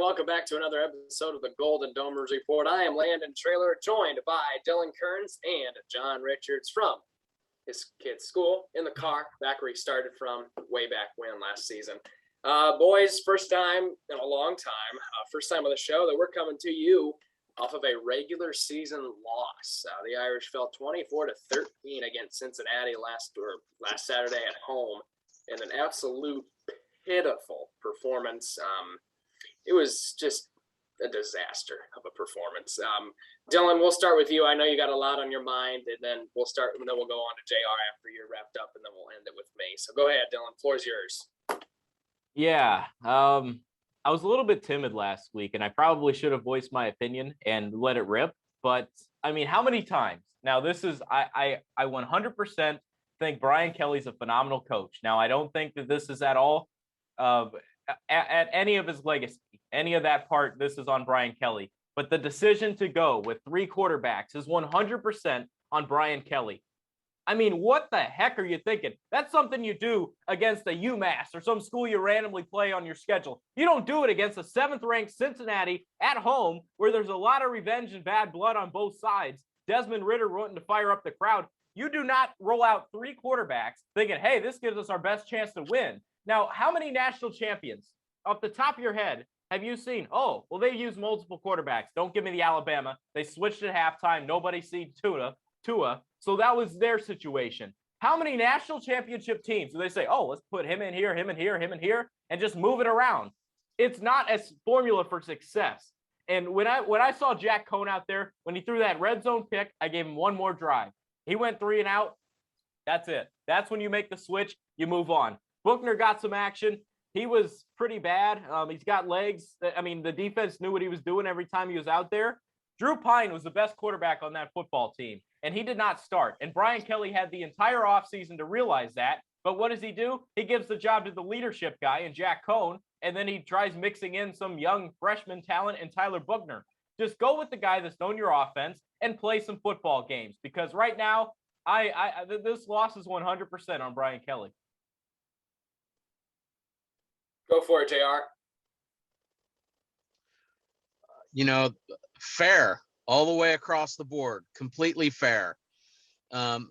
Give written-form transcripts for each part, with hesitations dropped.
Welcome back to another episode of the Golden Domers Report. I am Landen and Traylor, joined by Dylan Kerns and John Richards from his kid's school in the car, back where he started from way back when last season. Boys, first time in a long time, first time on the show that we're coming to you off of a regular season loss. The Irish fell 24-13 against Cincinnati last Saturday at home in an absolute pitiful performance. It was just a disaster of a performance. Dylan, we'll start with you. I know you got a lot on your mind, and then we'll go on to JR after you're wrapped up, and then we'll end it with me. So go ahead, Dylan. Floor's yours. Yeah. I was a little bit timid last week, and I probably should have voiced my opinion and let it rip. But I mean, how many times? Now, this is I 100% think Brian Kelly's a phenomenal coach. Now, I don't think that this is at all at any of his legacy, any of that part. This is on Brian Kelly. But the decision to go with 3 quarterbacks is 100% on Brian Kelly. I mean, what the heck are you thinking? That's something you do against a UMass or some school you randomly play on your schedule. You don't do it against a 7th-ranked Cincinnati at home where there's a lot of revenge and bad blood on both sides. Desmond Ridder wanting to fire up the crowd. You do not roll out 3 quarterbacks thinking, hey, this gives us our best chance to win. Now, how many national champions off the top of your head have you seen? Oh, well, they use multiple quarterbacks. Don't give me the Alabama. They switched at halftime. Nobody seen Tua. So that was their situation. How many national championship teams do they say, oh, let's put him in here, him in here, him in here, and just move it around? It's not a formula for success. And when I saw Jack Cohn out there, when he threw that red zone pick, I gave him one more drive. He went 3 and out. That's it. That's when you make the switch. You move on. Buchner got some action. He was pretty bad. He's got legs. I mean, the defense knew what he was doing every time he was out there. Drew Pine was the best quarterback on that football team, and he did not start. And Brian Kelly had the entire offseason to realize that. But what does he do? He gives the job to the leadership guy and Jack Cohn, and then he tries mixing in some young freshman talent and Tyler Buchner. Just go with the guy that's known your offense and play some football games, because right now, this loss is 100% on Brian Kelly. Go for it, JR. Fair all the way across the board, completely fair. Dylan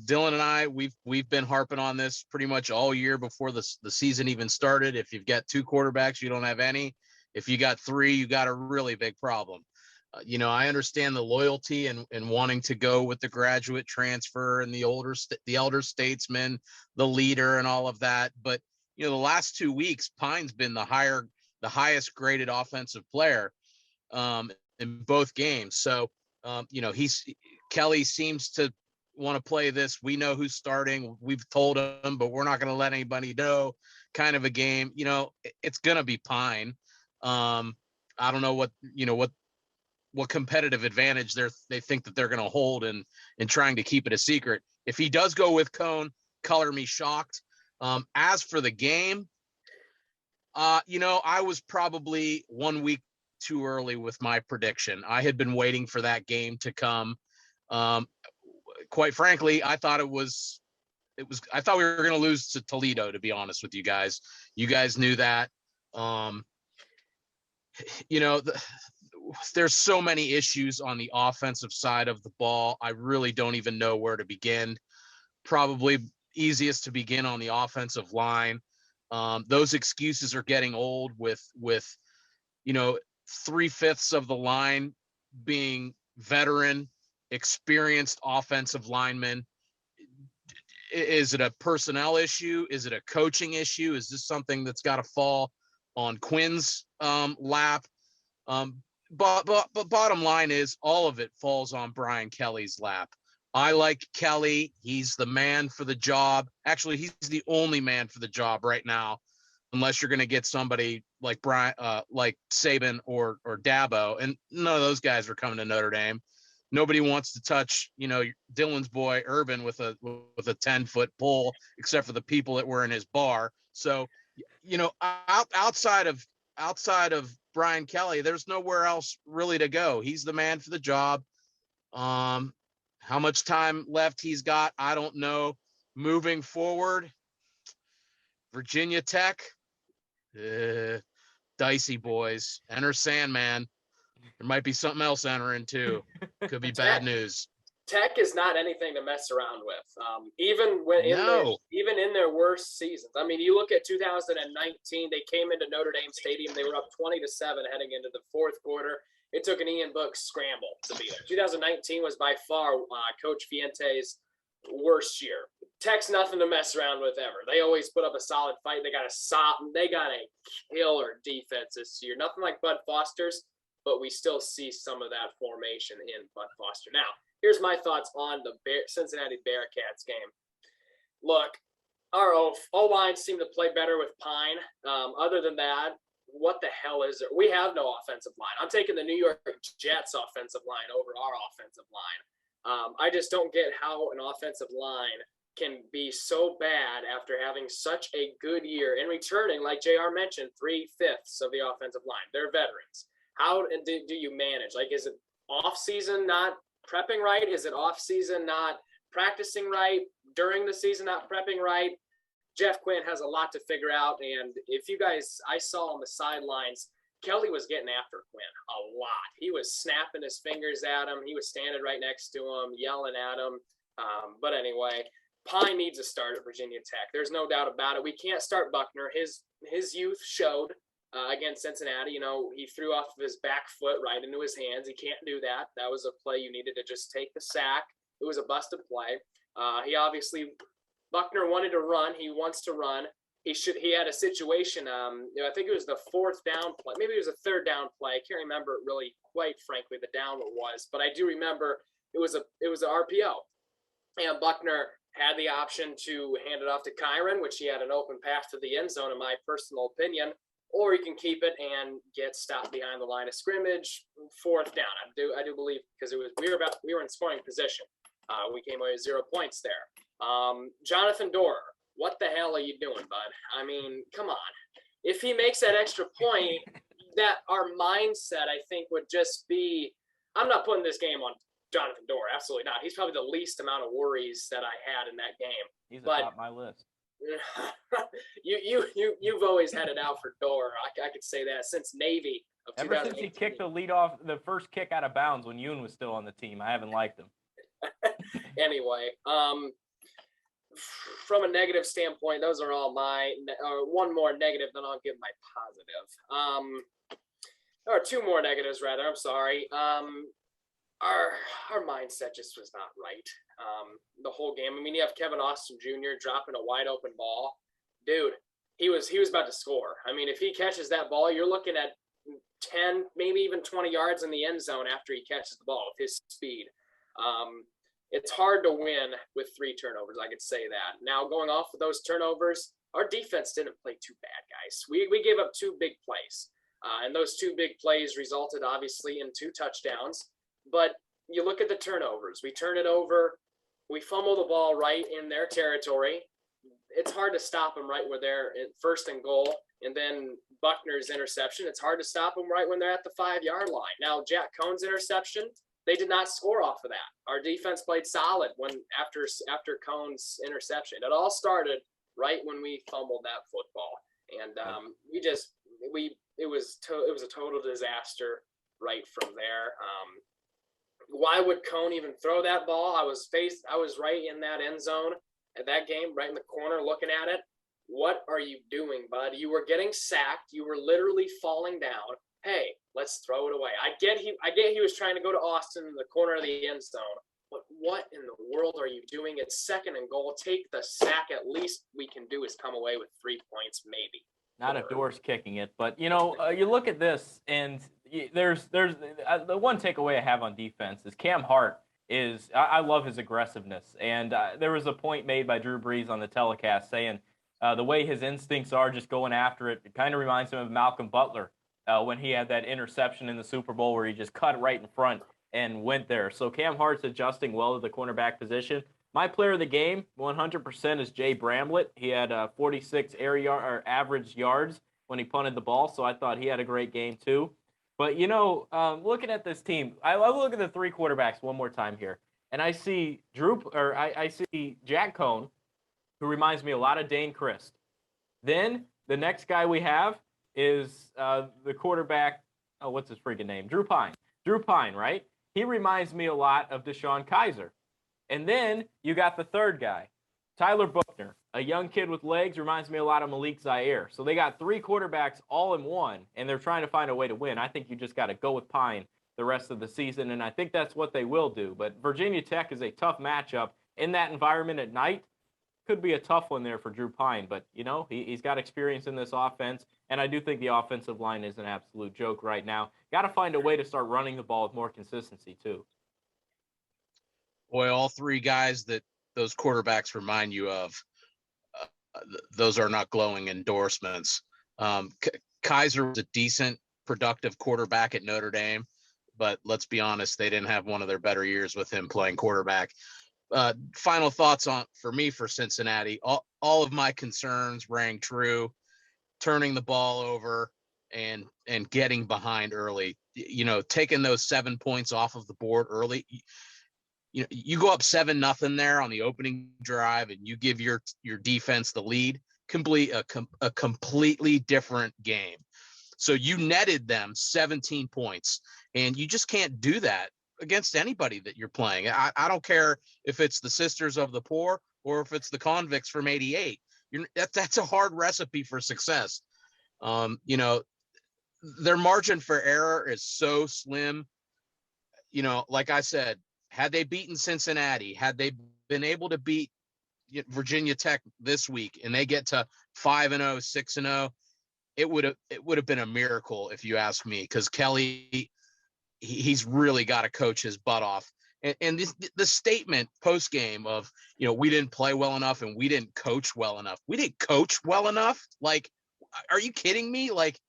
and I, we've been harping on this pretty much all year before the season even started. If you've got 2 quarterbacks, you don't have any. If you got 3, you got a really big problem. I understand the loyalty and wanting to go with the graduate transfer and the elder statesman, the leader, and all of that. But the last 2 weeks, Pine's been the highest graded offensive player in both games. So, Kelly seems to want to play this. We know who's starting. We've told him, but we're not going to let anybody know kind of a game. It's going to be Pine. I don't know what competitive advantage they think that they're going to hold in trying to keep it a secret. If he does go with Cohn, color me shocked. As for the game, I was probably 1 week too early with my prediction. I had been waiting for that game to come. Quite frankly, I thought I thought we were going to lose to Toledo, to be honest with you guys. You guys knew that. There's so many issues on the offensive side of the ball. I really don't even know where to begin. Probably easiest to begin on the offensive line. Those excuses are getting old with 3/5 of the line being veteran, experienced offensive linemen. Is it a personnel issue? Is it a coaching issue? Is this something that's got to fall on Quinn's lap? But bottom line is all of it falls on Brian Kelly's lap. I like Kelly. He's the man for the job. Actually, he's the only man for the job right now, unless you're going to get somebody like like Saban or Dabo, and none of those guys are coming to Notre Dame. Nobody wants to touch, Dylan's boy Urban with a 10-foot pole, except for the people that were in his bar. So, outside of Brian Kelly, there's nowhere else really to go. He's the man for the job. How much time left he's got, I don't know. Moving forward, Virginia Tech, dicey, boys. Enter Sandman. There might be something else entering too. Could be bad news. Tech is not anything to mess around with. Even in their worst seasons. I mean, you look at 2019. They came into Notre Dame Stadium. They were up 20-7 heading into the fourth quarter. It took an Ian Book scramble to beat them. 2019 was by far Coach Fuente's worst year. Tech's nothing to mess around with ever. They always put up a solid fight. They got a killer defense this year. Nothing like Bud Foster's, but we still see some of that formation in Bud Foster. Now, here's my thoughts on the Cincinnati Bearcats game. Look, our O-line seemed to play better with Pine. Other than that, what the hell is there? We have no offensive line. I'm taking the New York Jets offensive line over our offensive line. I just don't get how an offensive line can be so bad after having such a good year and returning, like JR mentioned, 3/5 of the offensive line. They're veterans. How do you manage? Like, is it off-season not prepping right? Is it off-season not practicing right? During the season not prepping right? Jeff Quinn has a lot to figure out. And if you guys, I saw on the sidelines, Kelly was getting after Quinn a lot. He was snapping his fingers at him. He was standing right next to him, yelling at him. But anyway, Pine needs a start at Virginia Tech. There's no doubt about it. We can't start Buckner. His youth showed against Cincinnati. You know, he threw off of his back foot right into his hands. He can't do that. That was a play you needed to just take the sack. It was a busted play. Buckner wanted to run. He wants to run. He had a situation. I think it was the fourth down play. Maybe it was a third down play. I can't remember really quite frankly the down it was, but I do remember it was an RPO, and Buckner had the option to hand it off to Kyron, which he had an open path to the end zone, in my personal opinion, or he can keep it and get stopped behind the line of scrimmage. Fourth down. I do believe, because we were in scoring position. We came away with 0 points there. Jonathan Doerer, what the hell are you doing, bud? I mean, come on. If he makes that extra point, that our mindset, I think, would just be, I'm not putting this game on Jonathan Doerer. Absolutely not. He's probably the least amount of worries that I had in that game. He's atop my list. You've always had it out for Doerer. I could say that since Navy of Ever since he kicked the first kick out of bounds when Yoon was still on the team, I haven't liked him. Anyway, from a negative standpoint, those are all my. One more negative, then I'll give my positive. Or two more negatives, rather. I'm sorry. Our mindset just was not right. The whole game. I mean, you have Kevin Austin Jr. dropping a wide open ball. Dude, he was about to score. I mean, if he catches that ball, you're looking at 10, maybe even 20 yards in the end zone after he catches the ball with his speed. It's hard to win with 3 turnovers. I could say that. Now, going off of those turnovers, our defense didn't play too bad, guys. We gave up 2 big plays, and those 2 big plays resulted, obviously, in 2 touchdowns. But you look at the turnovers. We turn it over. We fumble the ball right in their territory. It's hard to stop them right where they're at first and goal. And then Buckner's interception, it's hard to stop them right when they're at the 5-yard line. Now, Jack Cohn's interception, they did not score off of that. Our defense played solid after Cohn's interception. It all started right when we fumbled that football, and it was a total disaster right from there. Why would Cohn even throw that ball? I was right in that end zone at that game, right in the corner, looking at it. What are you doing, bud? You were getting sacked. You were literally falling down. Hey, let's throw it away. I get he was trying to go to Austin in the corner of the end zone, but what in the world are you doing? It's second and goal. Take the sack. At least we can do is come away with 3 points, maybe. Not if Doere's kicking it, but you look at this, and there's the one takeaway I have on defense is Cam Hart is I love his aggressiveness, and there was a point made by Drew Brees on the telecast saying the way his instincts are just going after it kind of reminds him of Malcolm Butler. When he had that interception in the Super Bowl where he just cut right in front and went there. So Cam Hart's adjusting well to the cornerback position. My player of the game, 100%, is Jay Bramlett. He had 46 average yards when he punted the ball, so I thought he had a great game too. But, looking at this team, I look at the 3 quarterbacks one more time here, and I see I see Jack Cohn, who reminds me a lot of Dane Christ. Then the next guy we have is the quarterback. Oh, what's his freaking name? Drew Pine. Drew Pine, right? He reminds me a lot of Deshaun Kaiser. And then you got the third guy, Tyler Buchner, a young kid with legs, reminds me a lot of Malik Zaire. So they got three quarterbacks all in one, and they're trying to find a way to win. I think you just got to go with Pine the rest of the season, and I think that's what they will do. But Virginia Tech is a tough matchup in that environment at night. Could be a tough one there for Drew Pine, but, you know, he's got experience in this offense, and I do think the offensive line is an absolute joke right now. Got to find a way to start running the ball with more consistency, too. Boy, all three guys that those quarterbacks remind you of, those are not glowing endorsements. Kaiser was a decent, productive quarterback at Notre Dame, but let's be honest, they didn't have one of their better years with him playing quarterback. Final thoughts for Cincinnati. All of my concerns rang true. Turning the ball over and getting behind early. You know, taking those 7 points off of the board early. You know, you go up 7-0 there on the opening drive, and you give your defense the lead. A completely different game. So you netted them 17 points, and you just can't do that against anybody that you're playing. I don't care if it's the Sisters of the Poor or if it's the Convicts from '88. That's a hard recipe for success. You know, their margin for error is so slim. You know, like I said, had they beaten Cincinnati, had they been able to beat Virginia Tech this week, and they get to 5-0, 6-0, it would have been a miracle, if you ask me, because Kelly, he's really got to coach his butt off. And the statement post game of, you know, we didn't play well enough and we didn't coach well enough. We didn't coach well enough. Like, are you kidding me? Like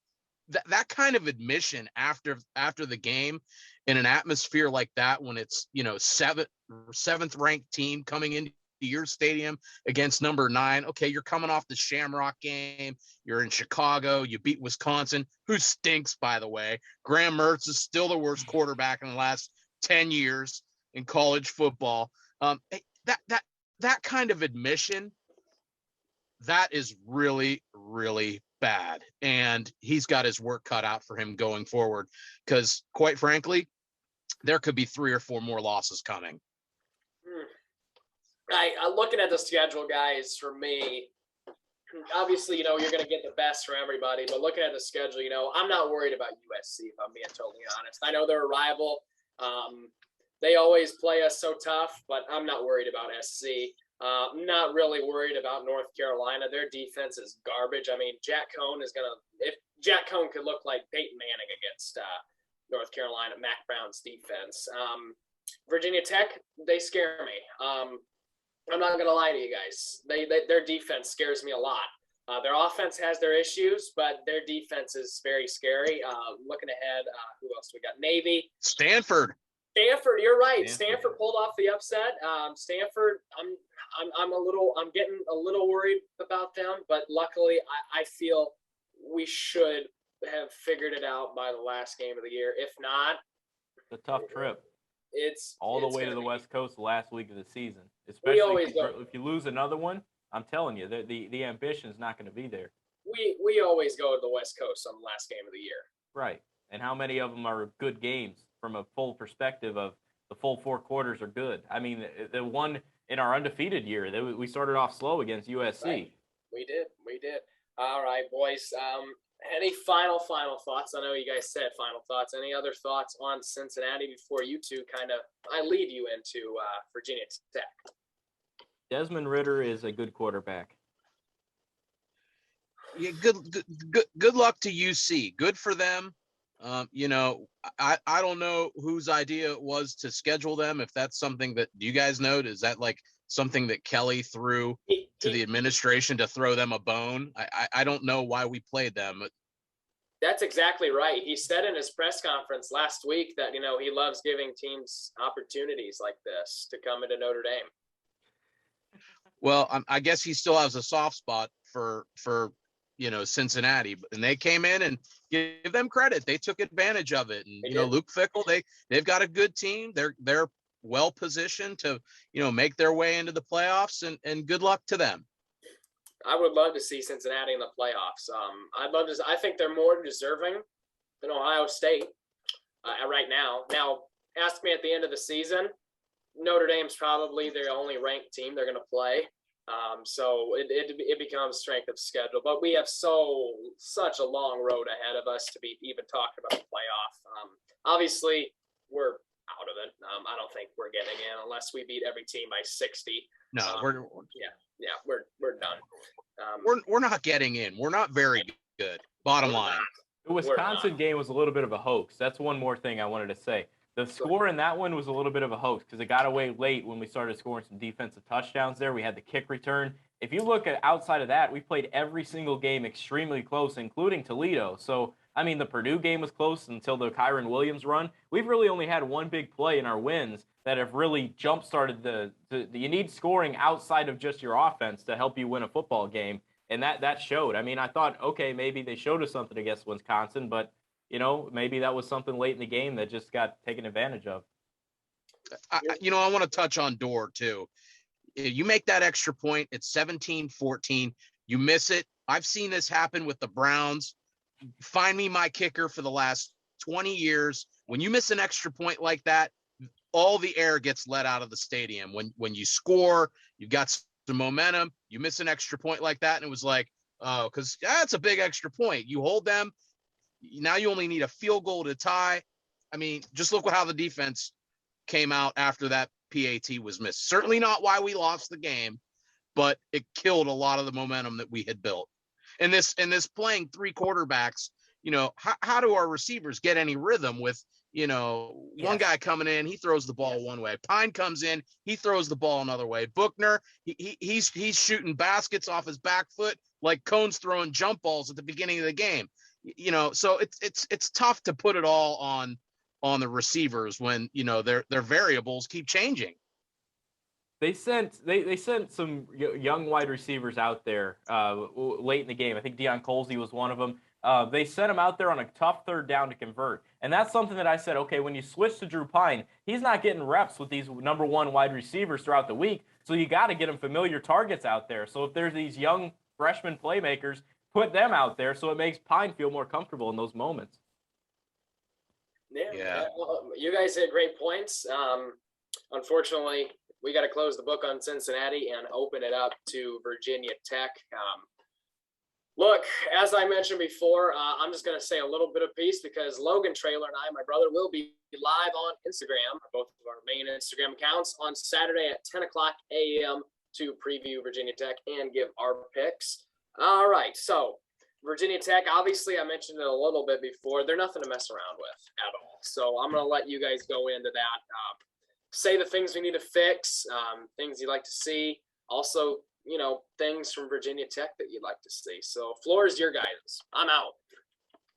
that kind of admission after the game in an atmosphere like that, when it's, you know, seventh ranked team coming into your stadium against number 9. Okay, you're coming off the Shamrock game. You're in Chicago. You beat Wisconsin, who stinks, by the way. Graham Mertz is still the worst quarterback in the last 10 years in college football. That kind of admission, that is really, really bad. And he's got his work cut out for him going forward, because quite frankly, there could be 3 or 4 more losses coming. Looking at the schedule, guys, for me, obviously, you know, you're going to get the best for everybody, but looking at the schedule, you know, I'm not worried about USC, if I'm being totally honest. I know they're a rival. They always play us so tough, but I'm not worried about SC. Not really worried about North Carolina. Their defense is garbage. I mean, if Jack Cohn could look like Peyton Manning against North Carolina, Mac Brown's defense. Virginia Tech, they scare me. I'm not going to lie to you guys. Their defense scares me a lot. Their offense has their issues, but their defense is very scary. Looking ahead, who else we got? Navy. Stanford, you're right. Stanford pulled off the upset. Stanford, I'm getting a little worried about them, but luckily I feel we should have figured it out by the last game of the year. If not, it's a tough trip. It's all the way to the West Coast the last week of the season. Especially if you lose another one, I'm telling you, the ambition is not going to be there. We always go to the West Coast on the last game of the year. Right. And how many of them are good games from a full perspective of the full 4 quarters are good? I mean, the one in our undefeated year, we started off slow against USC. Right. We did. All right, boys. Any final thoughts? I know you guys said final thoughts. Any other thoughts on Cincinnati before you two I lead you into Virginia Tech? Desmond Ridder is a good quarterback. Yeah, good luck to UC. Good for them. You know, I don't know whose idea it was to schedule them. If that's something that, do you guys know? Is that like something that Kelly threw to the administration to throw them a bone? I don't know why we played them. That's exactly right. He said in his press conference last week that, you know, he loves giving teams opportunities like this to come into Notre Dame. Well, I guess he still has a soft spot for you know, Cincinnati, and they came in, and give them credit. They took advantage of it. And, you know, Luke Fickell, they've got a good team. They're well positioned to, you know, make their way into the playoffs, and good luck to them. I would love to see Cincinnati in the playoffs. I'd love to. I think they're more deserving than Ohio State right now. Now, ask me at the end of the season, Notre Dame's probably the only ranked team they're going to play. So it becomes strength of schedule. But we have such a long road ahead of us to be even talking about the playoff. Obviously, we're out of it. I don't think we're getting in unless we beat every team by 60. No, we're done. We're not getting in. We're not very good. Bottom line. The Wisconsin game was a little bit of a hoax. That's one more thing I wanted to say. The score in that one was a little bit of a hoax because it got away late when we started scoring some defensive touchdowns there. We had the kick return. If you look at outside of that, we played every single game extremely close, including Toledo. So, I mean, the Purdue game was close until the Kyron Williams run. We've really only had one big play in our wins that have really jump-started you need scoring outside of just your offense to help you win a football game. And that showed. I mean, I thought, okay, maybe they showed us something against Wisconsin, but maybe that was something late in the game that just got taken advantage of. I want to touch on Dorr too. You make that extra point, it's 17-14. You miss it. I've seen this happen with the Browns. Find me my kicker for the last 20 years. When you miss an extra point like that, all the air gets let out of the stadium. When you score, you've got some momentum. You miss an extra point like that, and it was like, oh, because that's a big extra point. You hold them. Now you only need a field goal to tie. I mean, just look at how the defense came out after that PAT was missed. Certainly not why we lost the game, but it killed a lot of the momentum that we had built. And this playing three quarterbacks, how do our receivers get any rhythm with, one guy coming in, he throws the ball one way. Pine comes in, he throws the ball another way. Buckner, he's shooting baskets off his back foot like Cone's throwing jump balls at the beginning of the game. So it's tough to put it all on the receivers when their variables keep changing. They sent some young wide receivers out there late in the game. I think Deion Colsey was one of them. They sent him out there on a tough third down to convert, and that's something that I said, okay, when you switch to Drew Pine, he's not getting reps with these number one wide receivers throughout the week, so you got to get him familiar targets out there. So if there's these young freshman playmakers, put them out there so it makes Pine feel more comfortable in those moments. Yeah. You guys had great points. Unfortunately, we got to close the book on Cincinnati and open it up to Virginia Tech. Look, as I mentioned before, I'm just going to say a little bit of piece because Logan, Traylor, and my brother, will be live on Instagram, both of our main Instagram accounts, on Saturday at 10 o'clock a.m. to preview Virginia Tech and give our picks. All right, so Virginia Tech, obviously I mentioned it a little bit before. They're nothing to mess around with at all. So I'm going to let you guys go into that. Say the things we need to fix, things you'd like to see. Also, things from Virginia Tech that you'd like to see. So floor is your guidance. I'm out.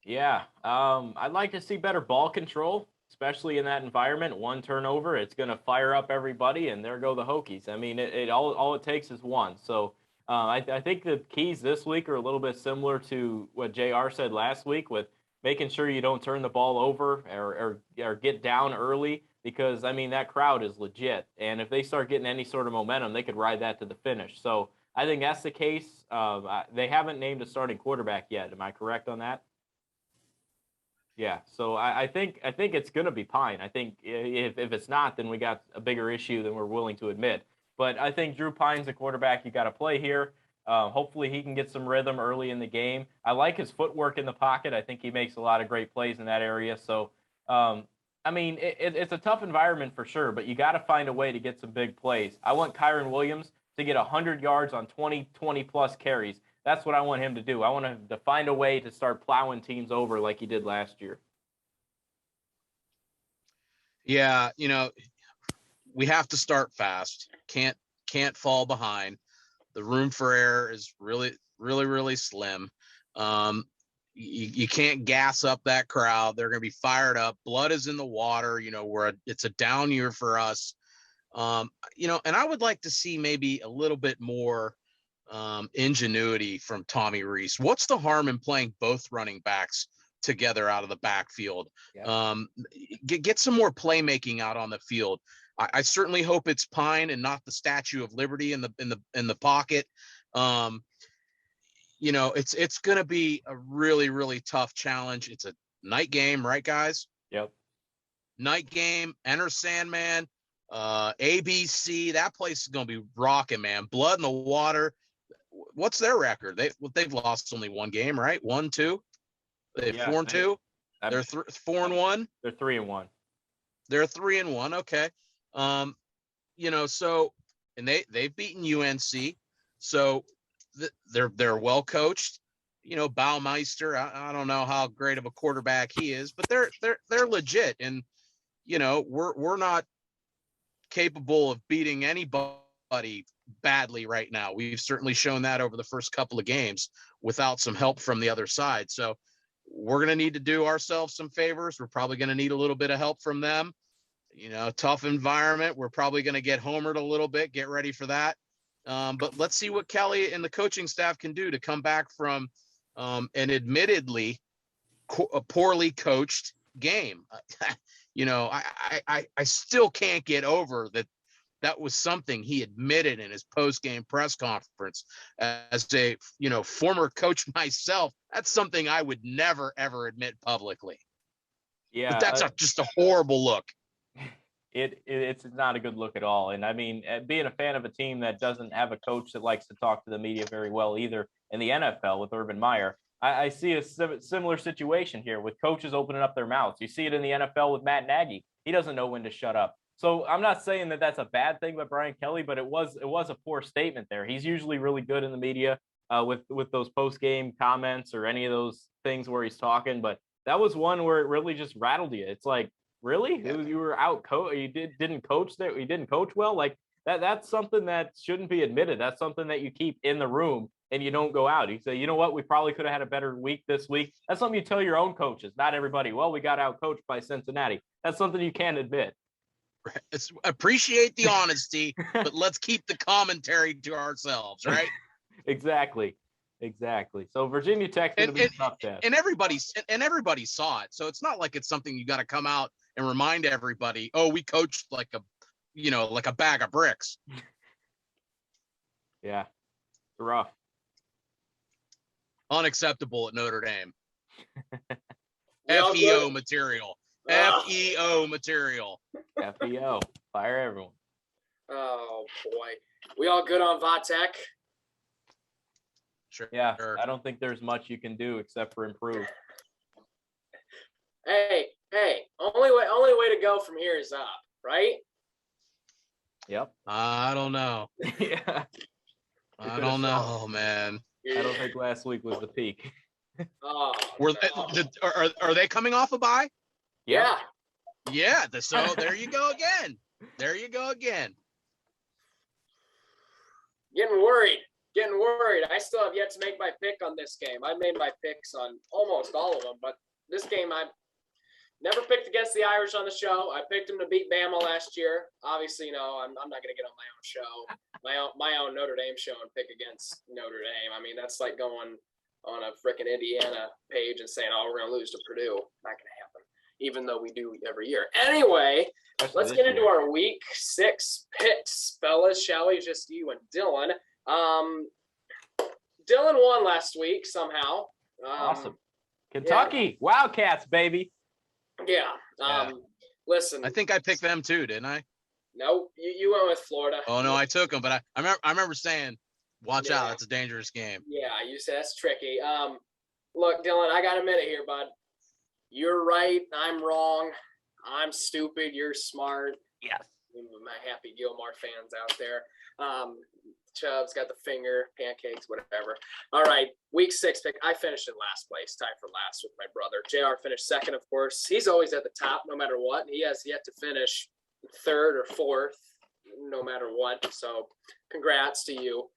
Yeah, I'd like to see better ball control, especially in that environment. One turnover, it's going to fire up everybody, and there go the Hokies. I mean, all it takes is one. So I think the keys this week are a little bit similar to what JR said last week with making sure you don't turn the ball over or get down early because, I mean, that crowd is legit. And if they start getting any sort of momentum, they could ride that to the finish. So I think that's the case. They haven't named a starting quarterback yet. Am I correct on that? Yeah. So I think it's going to be Pine. I think if it's not, then we got a bigger issue than we're willing to admit. But I think Drew Pine's a quarterback you got to play here. Hopefully he can get some rhythm early in the game. I like his footwork in the pocket. I think he makes a lot of great plays in that area. So, I mean, it's a tough environment for sure, but you got to find a way to get some big plays. I want Kyron Williams to get 100 yards on 20-plus carries. That's what I want him to do. I want him to find a way to start plowing teams over like he did last year. Yeah, we have to start fast. Can't fall behind. The room for error is really, really, really slim. You can't gas up that crowd. They're going to be fired up. Blood is in the water. It's a down year for us. And I would like to see maybe a little bit more ingenuity from Tommy Rees. What's the harm in playing both running backs together out of the backfield? Yep. Get some more playmaking out on the field. I certainly hope it's Pine and not the Statue of Liberty in the pocket. it's going to be a really, really tough challenge. It's a night game, right, guys? Yep. Night game, Enter Sandman, ABC. That place is going to be rocking, man. Blood in the Water. What's their record? They've lost only one game, right? 1-2. They're 4-2. They're 4-1. They're 3-1. They're 3-1. Okay. So, and they've beaten UNC. So they're well coached. Baumeister. I don't know how great of a quarterback he is, but they're legit. And we're not capable of beating anybody badly right now. We've certainly shown that over the first couple of games without some help from the other side. So we're going to need to do ourselves some favors. We're probably going to need a little bit of help from them. Tough environment. We're probably going to get homered a little bit. Get ready for that. But let's see what Kelly and the coaching staff can do to come back from an admittedly a poorly coached game. I still can't get over that was something he admitted in his post-game press conference. As a former coach myself, that's something I would never ever admit publicly. Yeah, but that's just a horrible look. It's not a good look at all. And I mean, being a fan of a team that doesn't have a coach that likes to talk to the media very well either in the NFL with Urban Meyer, I see a similar situation here with coaches opening up their mouths. You see it in the NFL with Matt Nagy. He doesn't know when to shut up. So I'm not saying that that's a bad thing by Brian Kelly, but it was a poor statement there. He's usually really good in the media with those post-game comments or any of those things where he's talking. But that was one where it really just rattled you. It's like, really? Yeah. You were out you didn't coach there. You didn't coach well. Like that's something that shouldn't be admitted. That's something that you keep in the room and you don't go out. You say, you know what? We probably could have had a better week this week. That's something you tell your own coaches, not everybody. Well, we got out coached by Cincinnati. That's something you can't admit. Appreciate the honesty, but let's keep the commentary to ourselves, right? Exactly. So Virginia Tech's going to be a tough test. And everybody saw it. So it's not like it's something you got to come out and remind everybody, oh, we coached like a bag of bricks. Yeah. It's rough. Unacceptable at Notre Dame. FEO material. FEO material. FEO. Fire everyone. Oh boy. We all good on Vatek? Sure. Yeah. I don't think there's much you can do except for improve. Hey, only way to go from here is up, right? Yep. I don't know. Yeah. I don't know, man. I don't think last week was the peak. Oh, are they coming off a bye? Yeah. Yeah. So there you go again. Getting worried. I still have yet to make my pick on this game. I made my picks on almost all of them, but this game I never picked against the Irish on the show. I picked them to beat Bama last year. Obviously, I'm not going to get on my own show, my own Notre Dame show and pick against Notre Dame. I mean, that's like going on a freaking Indiana page and saying, oh, we're going to lose to Purdue. Not going to happen, even though we do every year. Anyway, let's get into our week 6 picks, fellas, shall we? Just you and Dylan. Dylan won last week somehow. Awesome. Kentucky. Yeah. Wildcats, baby. Yeah. Listen. I think I picked them too, didn't I? No, you went with Florida. Oh, no, I took them, but I remember saying, watch out, that's a dangerous game. Yeah, you said that's tricky. Look, Dylan, I got a minute here, bud. You're right. I'm wrong. I'm stupid. You're smart. Yes. My Happy Gilmore fans out there. Chubb's got the finger, pancakes, whatever. All right, week 6 pick. I finished in last place, tied for last with my brother. JR finished second, of course. He's always at the top no matter what. He has yet to finish 3rd or 4th no matter what. So congrats to you.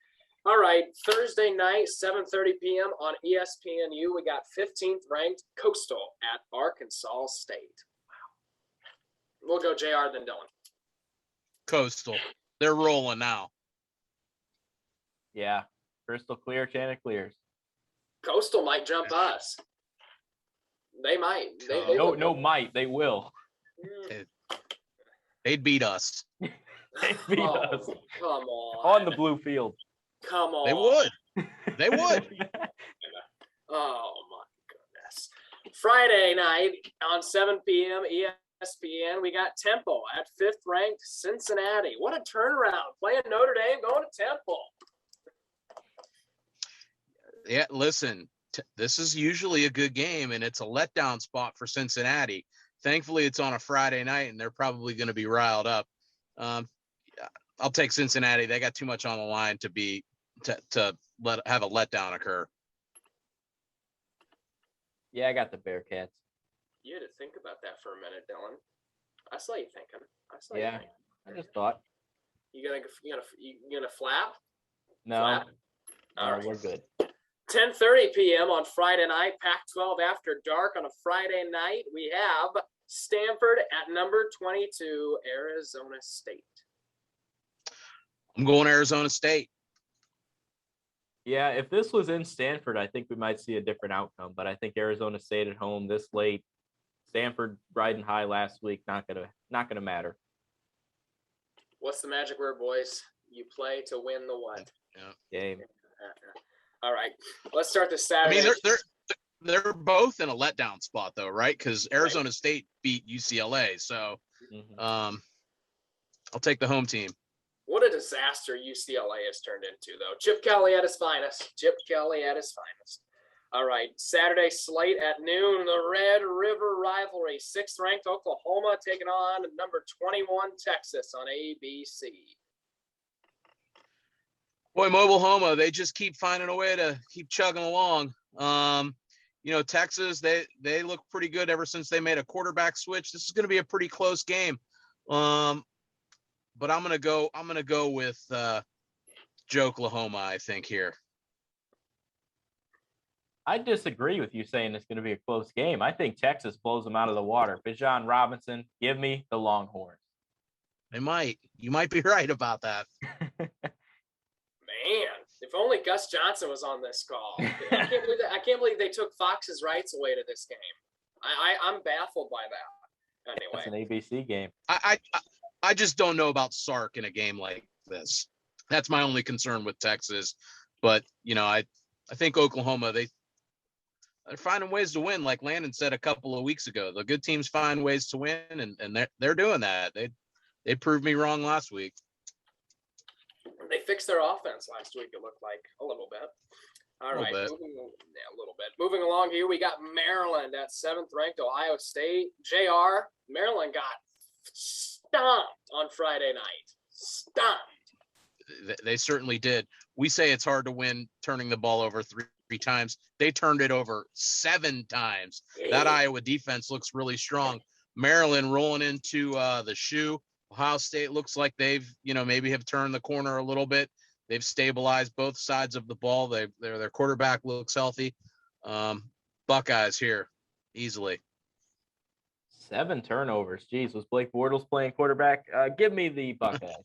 All right, Thursday night, 7:30 p.m. on ESPNU. We got 15th ranked Coastal at Arkansas State. Wow. We'll go JR, then Dylan. Coastal. They're rolling now. Yeah. Crystal clear, Chanticleers. Coastal might jump us. They might. They will. They'd beat us. They'd beat us. Come on. On the blue field. Come on. They would. They would. Oh my goodness. Friday night on 7 p.m. ESPN, we got Temple at 5th ranked Cincinnati. What a turnaround. Playing Notre Dame, going to Temple. Yeah, listen, this is usually a good game, and it's a letdown spot for Cincinnati. Thankfully, it's on a Friday night, and they're probably going to be riled up. I'll take Cincinnati. They got too much on the line to have a letdown occur. Yeah, I got the Bearcats. You had to think about that for a minute, Dylan. I saw you thinking. Yeah, I just thought. You gonna flap? No, Flap? All no, right. we're good. 10:30 p.m. on Friday night, Pac-12 after dark on a Friday night. We have Stanford at number 22, Arizona State. I'm going Arizona State. Yeah, if this was in Stanford, I think we might see a different outcome. But I think Arizona State at home this late, Stanford riding high last week, not gonna matter. What's the magic word, boys? You play to win the what? Yeah. Game. All right, let's start the I Saturday. mean, they're both in a letdown spot though, right? Because Arizona State beat UCLA, so I'll take the home team. What a disaster UCLA has turned into, though. Chip Kelly at his finest. All right, Saturday slate at noon, the Red River rivalry. 6th ranked Oklahoma taking on number 21 Texas on ABC. Boy, Mobile Homa, they just keep finding a way to keep chugging along. Texas, they look pretty good ever since they made a quarterback switch. This is going to be a pretty close game. But I'm gonna go with Joe Oklahoma, I think, here. I disagree with you saying it's going to be a close game. I think Texas blows them out of the water. Bijan Robinson, give me the Longhorns. You might be right about that. Man, if only Gus Johnson was on this call. I can't believe they took Fox's rights away to this game. I'm baffled by that. Anyway, It's an ABC game. I just don't know about Sark in a game like this. That's my only concern with Texas. But I think Oklahoma, they're finding ways to win, like Landon said a couple of weeks ago. The good teams find ways to win, and they're doing that. They proved me wrong last week. They fixed their offense last week, it looked like, a little bit. All right, a little bit. Moving along here, we got Maryland at 7th ranked Ohio State. JR, Maryland got stomped on Friday night. Stomped. They certainly did. We say it's hard to win turning the ball over three times. They turned it over 7 times. That Iowa defense looks really strong. Maryland rolling into the shoe. Ohio State looks like they've, maybe have turned the corner a little bit. They've stabilized both sides of the ball. Their quarterback looks healthy. Buckeyes here easily. 7 turnovers. Geez, was Blake Bortles playing quarterback? Give me the Buckeyes.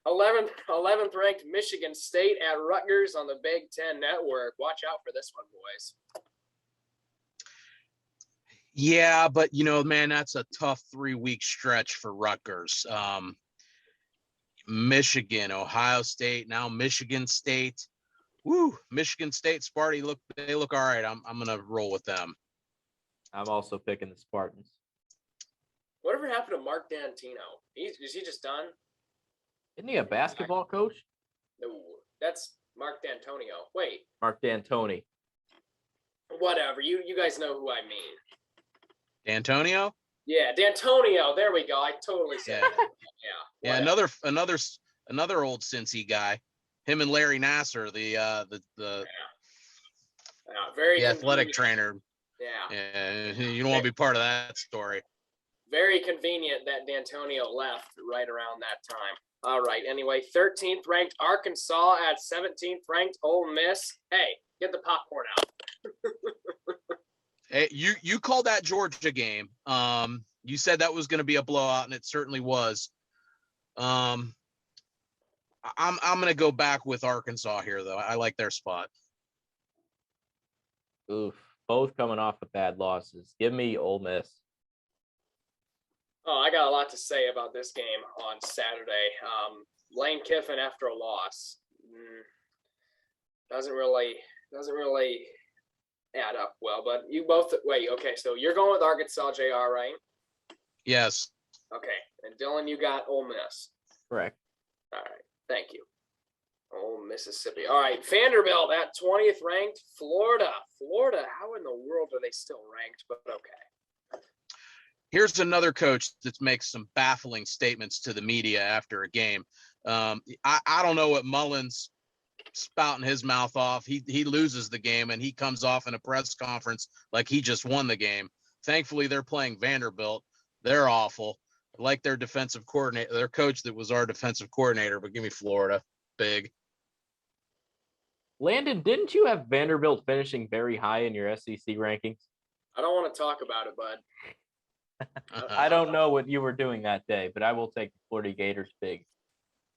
11th ranked Michigan State at Rutgers on the Big Ten Network. Watch out for this one, boys. Yeah, but man, that's a tough 3-week stretch for Rutgers. Michigan, Ohio State, now Michigan State. Woo, Michigan State, Sparty, they look all right. I'm gonna roll with them. I'm also picking the Spartans. Whatever happened to Mark D'Antino? Is he just done? Isn't he a basketball coach? No, that's Mark D'Antonio. Wait. Mark D'Antoni. Whatever. You guys know who I mean. D'Antonio? Yeah, D'Antonio. There we go. I totally said that. Yeah. Another old Cincy guy. Him and Larry Nasser, the very athletic trainer. Yeah. You don't want to be part of that story. Very convenient that D'Antonio left right around that time. All right. Anyway, 13th ranked Arkansas at 17th ranked Ole Miss. Hey, get the popcorn out. Hey, you called that Georgia game. You said that was going to be a blowout, and it certainly was. I'm going to go back with Arkansas here, though. I like their spot. Oof, both coming off of bad losses. Give me Ole Miss. Oh, I got a lot to say about this game on Saturday. Lane Kiffin after a loss doesn't really add up well. But you both wait. Okay, so you're going with Arkansas, Jr., right? Yes. Okay, and Dylan, you got Ole Miss. Correct. All right, thank you. Oh, Mississippi. All right, Vanderbilt at 20th ranked. Florida. How in the world are they still ranked? But okay. Here's another coach that makes some baffling statements to the media after a game. I don't know what Mullen's spouting his mouth off. He loses the game and he comes off in a press conference like he just won the game. Thankfully, they're playing Vanderbilt. They're awful. I like their defensive coordinator, their coach that was our defensive coordinator, but give me Florida. Big. Landon, didn't you have Vanderbilt finishing very high in your SEC rankings? I don't want to talk about it, bud. I don't know what you were doing that day, but I will take the Florida Gators big.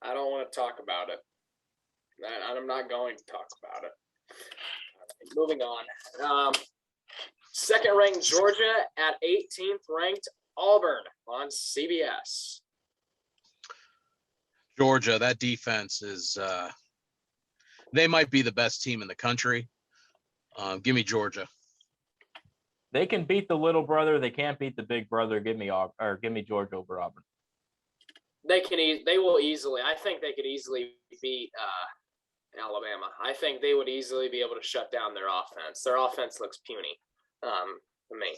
I don't want to talk about it. I'm not going to talk about it. Right, moving on. Second ranked Georgia at 18th ranked Auburn on CBS. Georgia, that defense is they might be the best team in the country. Give me Georgia. They can beat the little brother. They can't beat the big brother. Give me Georgia over Auburn. They will easily. I think they could easily beat Alabama. I think they would easily be able to shut down their offense. Their offense looks puny to me.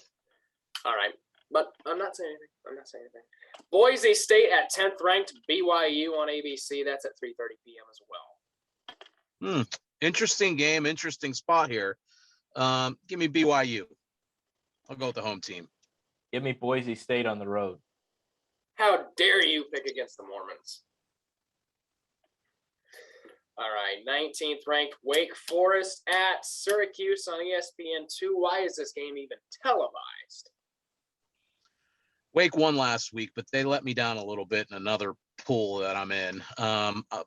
All right, but I'm not saying anything. Boise State at 10th ranked BYU on ABC. That's at 3:30 p.m. as well. Interesting game. Interesting spot here. Give me BYU. I'll go with the home team. Give me Boise State on the road. How dare you pick against the Mormons? All right, 19th ranked Wake Forest at Syracuse on ESPN2. Why is this game even televised? Wake won last week, but they let me down a little bit in another pool that I'm in.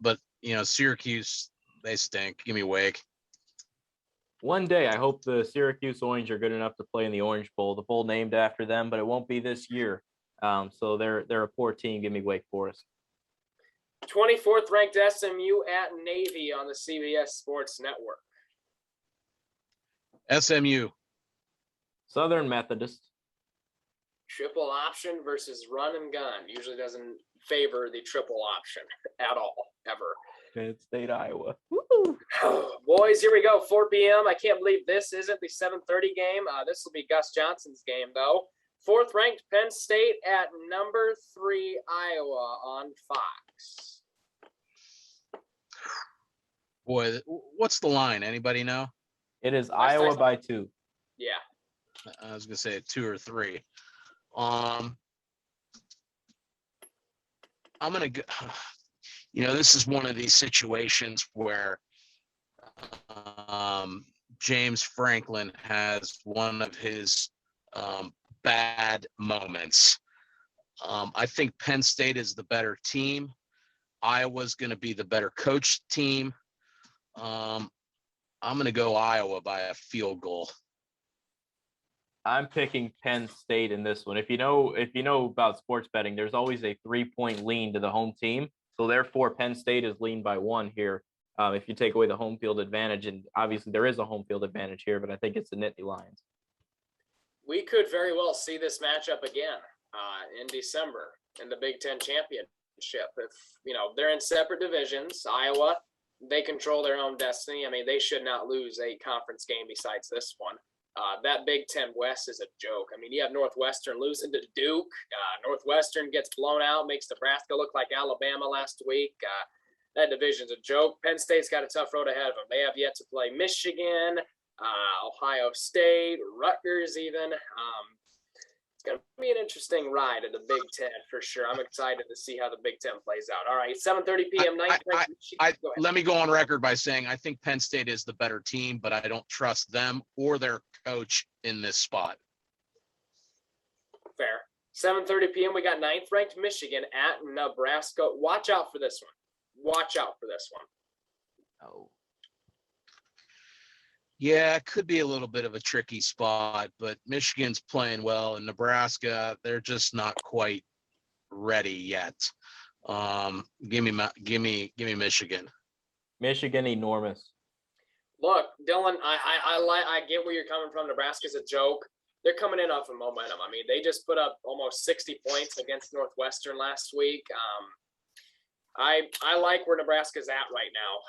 But, Syracuse, they stink. Give me Wake. One day, I hope the Syracuse Orange are good enough to play in the Orange Bowl, the bowl named after them, but it won't be this year. So they're a poor team. Give me Wake Forest. 24th ranked SMU at Navy on the CBS Sports Network. SMU. Southern Methodist. Triple option versus run and gun usually doesn't favor the triple option at all, ever. Penn State, Iowa. Woo! Boys, here we go. 4 p.m. I can't believe this isn't the 7:30 game. This will be Gus Johnson's game, though. 4th ranked Penn State at number 3 Iowa on Fox. Boy, what's the line? Anybody know? It is Iowa by 2. Yeah. I was going to say 2 or 3. I'm going to go. This is one of these situations where James Franklin has one of his bad moments. I think Penn State is the better team. Iowa's going to be the better coached team. I'm going to go Iowa by a field goal. I'm picking Penn State in this one. If you know about sports betting, there's always a 3-point lean to the home team. So therefore, Penn State is leaned by 1 here. If you take away the home field advantage, and obviously there is a home field advantage here, but I think it's the Nittany Lions. We could very well see this matchup again in December in the Big Ten championship. If they're in separate divisions, Iowa, they control their own destiny. I mean, they should not lose a conference game besides this one. That Big Ten West is a joke. I mean, you have Northwestern losing to Duke. Northwestern gets blown out, makes Nebraska look like Alabama last week. That division's a joke. Penn State's got a tough road ahead of them. They have yet to play Michigan, Ohio State, Rutgers even. It's going to be an interesting ride in the Big Ten for sure. I'm excited to see how the Big Ten plays out. All right, 7:30 p.m. Let me go on record by saying I think Penn State is the better team, but I don't trust them or their coach in this spot. Fair. 7:30 p.m. We got 9th ranked Michigan at Nebraska. Watch out for this one. Oh. Yeah, it could be a little bit of a tricky spot, but Michigan's playing well, and Nebraska, they're just not quite ready yet. Give me Michigan. Michigan, enormous. Look, Dylan, I get where you're coming from. Nebraska's a joke. They're coming in off of momentum. I mean, they just put up almost 60 points against Northwestern last week. I like where Nebraska's at right now.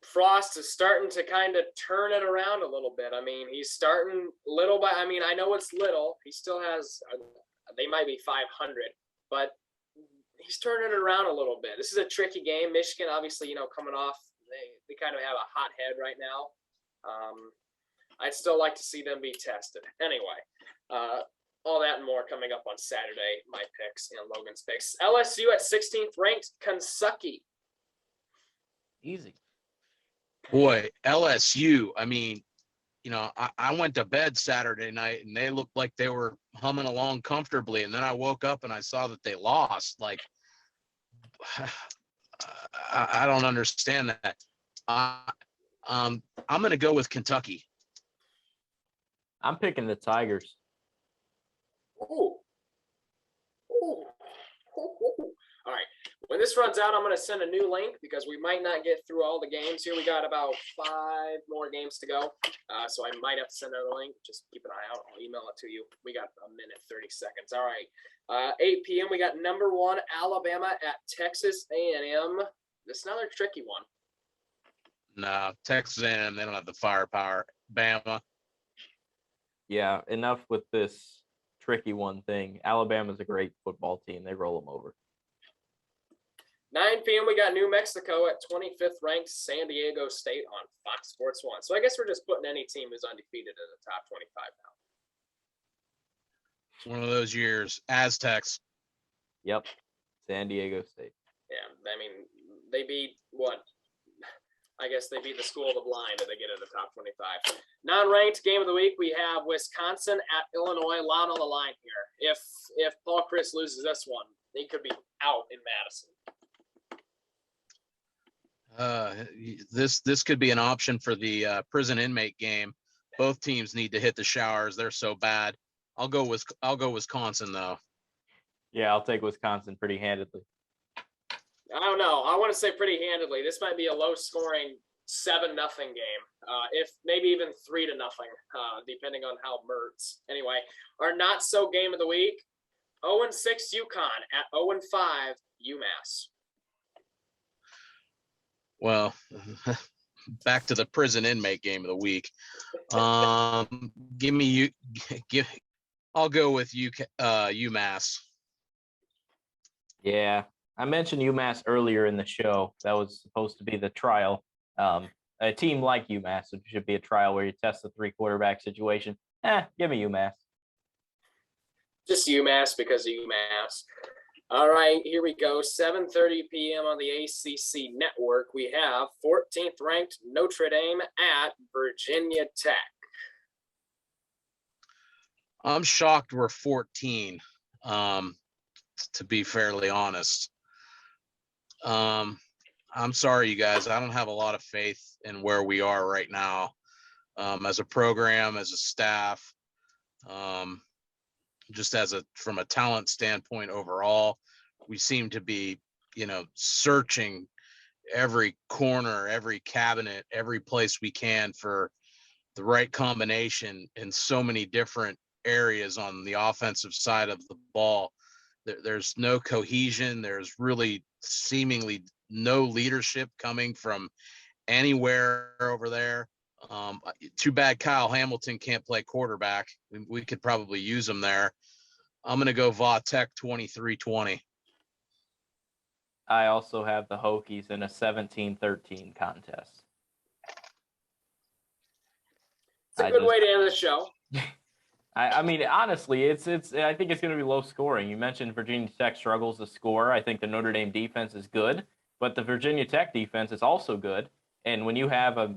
Frost is starting to kind of turn it around a little bit. I mean, he's starting little by. I mean, I know it's little. He still has. They might be 500, but he's turning it around a little bit. This is a tricky game. Michigan, obviously, coming off. They kind of have a hot head right now. I'd still like to see them be tested. Anyway, all that and more coming up on Saturday. My picks and Logan's picks. LSU at 16th ranked Kentucky. Easy. Boy, LSU. I mean, I went to bed Saturday night and they looked like they were humming along comfortably. And then I woke up and I saw that they lost. Like, I don't understand that. I'm going to go with Kentucky. I'm picking the Tigers. Ooh. All right. When this runs out, I'm going to send a new link because we might not get through all the games here. We got about 5 more games to go. So I might have to send another link. Just keep an eye out. I'll email it to you. We got a minute, 30 seconds. All right. 8 p.m. We got number 1 Alabama at Texas A&M. This is another tricky one. No, Texas A&M, they don't have the firepower. Bama. Yeah, enough with this tricky one thing. Alabama's a great football team. They roll them over. 9 p.m. we got New Mexico at 25th ranked San Diego State on Fox Sports 1. So I guess we're just putting any team who's undefeated in the top 25 now. One of those years. Aztecs. Yep. San Diego State. Yeah, I mean, they beat what? I guess they beat the school of the blind if they get in the top 25. Non-ranked game of the week, we have Wisconsin at Illinois. A lot on the line here. If Paul Chris loses this one, they could be out in Madison. This could be an option for the prison inmate game. Both teams need to hit the showers. They're so bad. I'll go Wisconsin though. Yeah, I'll take Wisconsin pretty handedly. I don't know. I want to say pretty handedly. This might be a low-scoring 7-0 game, if maybe even 3-0, depending on how Mertz. Anyway, our not-so game of the week: 0-6 UConn at 0-5 UMass. Well, back to the prison inmate game of the week. I'll go with UMass. Yeah, I mentioned UMass earlier in the show. That was supposed to be the trial. A team like UMass, it should be a trial where you test the 3-quarterback situation. Give me UMass. Just UMass because of UMass. All right, here we go. 7:30 p.m. on the ACC network. We have 14th ranked Notre Dame at Virginia Tech. I'm shocked we're 14, to be fairly honest. I'm sorry, you guys. I don't have a lot of faith in where we are right now, as a program, as a staff, just from a talent standpoint overall. We seem to be, searching every corner, every cabinet, every place we can for the right combination in so many different areas on the offensive side of the ball. There's no cohesion. There's really seemingly no leadership coming from anywhere over there. Too bad Kyle Hamilton can't play quarterback. We could probably use him there. I'm going to go Va Tech 23-20. I also have the Hokies in a 17-13 contest. It's a good way to end the show. I mean, honestly, I think it's going to be low scoring. You mentioned Virginia Tech struggles to score. I think the Notre Dame defense is good, but the Virginia Tech defense is also good. And when you have a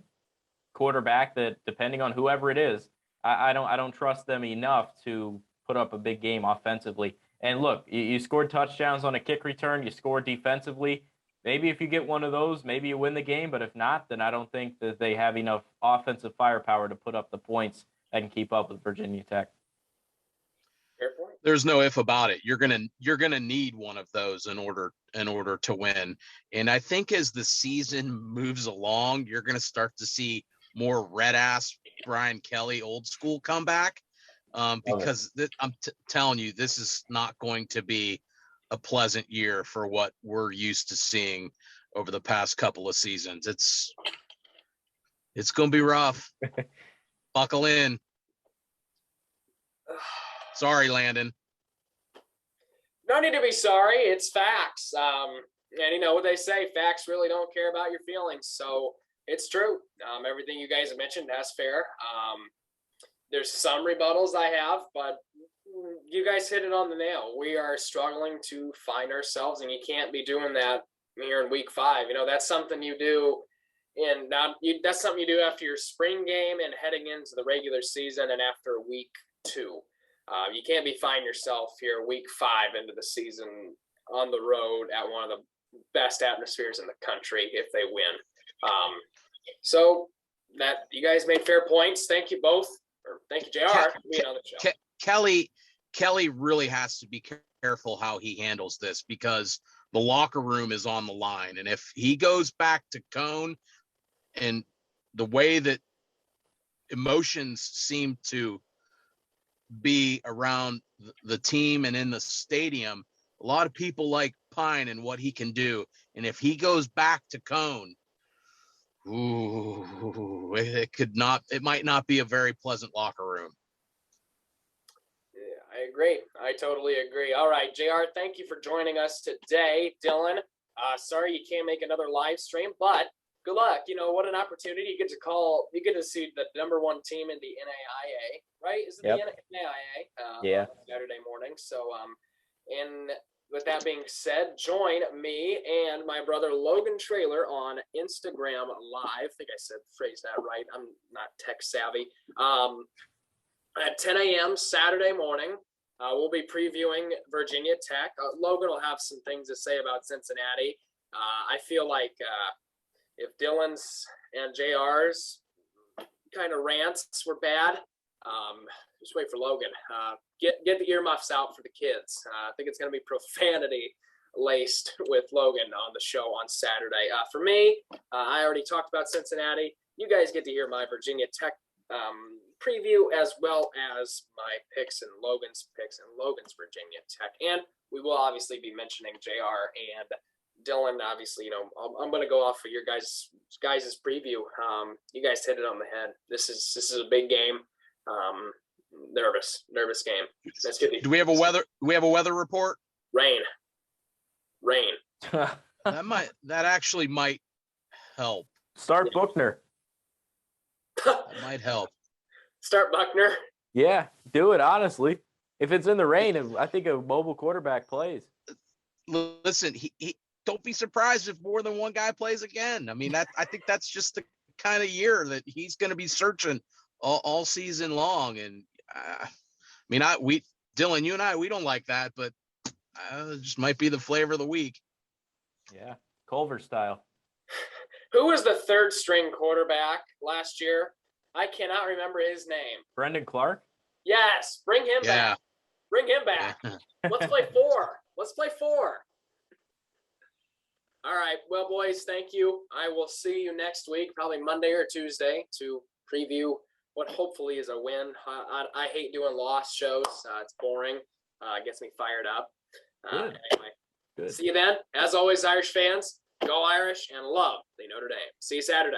quarterback that, depending on whoever it is, I don't trust them enough to put up a big game offensively. And look, you scored touchdowns on a kick return. You scored defensively. Maybe if you get one of those, maybe you win the game. But if not, then I don't think that they have enough offensive firepower to put up the points that can keep up with Virginia Tech. Fair point. There's no if about it. You're gonna need one of those in order to win. And I think as the season moves along, you're gonna start to see more red ass Brian Kelly old school comeback. Because I'm telling you, this is not going to be a pleasant year for what we're used to seeing over the past couple of seasons. It's going to be rough. Buckle in. Sorry, Landon. No need to be sorry. It's facts. And you know what they say, facts really don't care about your feelings. So it's true. Everything you guys have mentioned, that's fair. There's some rebuttals I have, but you guys hit it on the nail. We are struggling to find ourselves, and you can't be doing that here in week 5. You know, that's something you do that's something you do after your spring game and heading into the regular season and after week 2. You can't be finding yourself here week 5 into the season on the road at one of the best atmospheres in the country if they win. So that you guys made fair points. Thank you both. Thank you, JR, for being on the show. Kelly really has to be careful how he handles this because the locker room is on the line. And if he goes back to Cone and the way that emotions seem to be around the team and in the stadium, a lot of people like Pine and what he can do. And if he goes back to Cone, it might not be a very pleasant locker room. Yeah, I agree. I totally agree. All right, JR, thank you for joining us today. Dylan, sorry you can't make another live stream, but good luck. You know, what an opportunity. You get to see the number 1 team in the NAIA, right? Is it the NAIA? Yeah. Saturday morning. So, and with that being said, join me and my brother Logan Traylor on Instagram Live. I think I phrased that right. I'm not tech savvy. At 10 a.m. Saturday morning, we'll be previewing Virginia Tech. Logan will have some things to say about Cincinnati. I feel like if Dylan's and JR's kind of rants were bad, just wait for Logan. Get the earmuffs out for the kids. I think it's going to be profanity laced with Logan on the show on Saturday. For me, I already talked about Cincinnati. You guys get to hear my Virginia Tech preview as well as my picks and Logan's picks and Logan's Virginia Tech. And we will obviously be mentioning JR and Dylan. Obviously, you know, I'm going to go off of your guys' preview. You guys hit it on the head. This is a big game. Nervous game. Let's get Do we have a weather report? Rain. that actually might help. Start Buckner. That might help. Start Buckner. Yeah, do it, honestly. If it's in the rain, I think a mobile quarterback plays. Listen, he don't be surprised if more than one guy plays again. I mean, I think that's just the kind of year that he's going to be searching all season long. And Dylan, you and I, we don't like that, but it just might be the flavor of the week. Yeah, Culver style. Who was the 3rd string quarterback last year? I cannot remember his name. Brendan Clark? Yes, bring him back. Bring him back. Yeah. Let's play 4. All right. Well, boys, thank you. I will see you next week, probably Monday or Tuesday, to preview what hopefully is a win. I hate doing loss shows. It's boring. It gets me fired up. Anyway, Good. See you then. As always, Irish fans, go Irish and love the Notre Dame. See you Saturday.